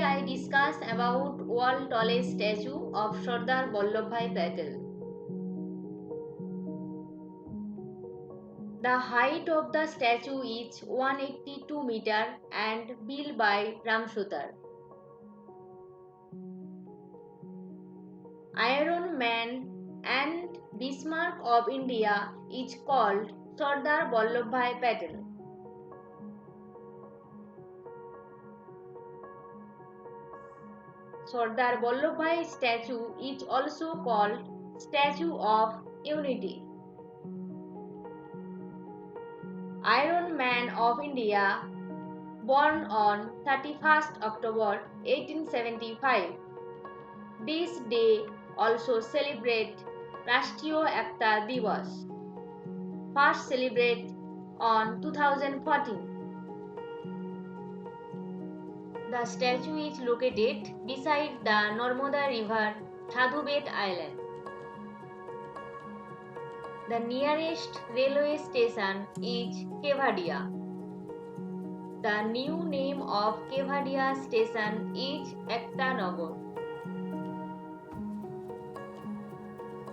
I discuss about world tallest statue of Sardar Vallabhbhai Patel. The height of the statue is 182 meter and built by Ramsar. Iron Man and Bismarck of India is called Sardar Vallabhbhai Patel. Sardar Vallabhbhai statue is also called Statue of Unity. Iron Man of India, born on 31st October 1875. This day also celebrate Rashtriya Ekta Divas, first celebrated on 2014. The statue is located beside the Narmada River, Sadhubet Island. The nearest railway station is Kevadia. The new name of Kevadia station is Ektanagar.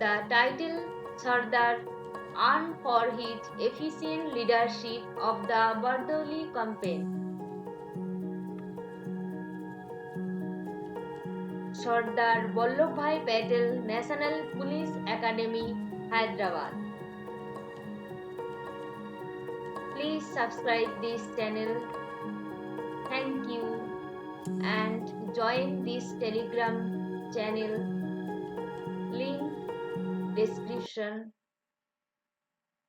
The title Sardar earned for his efficient leadership of the Bardoli campaign. Sardar Vallabhbhai Patel National Police Academy, Hyderabad. Please subscribe this channel. Thank you and join this Telegram channel. Link description.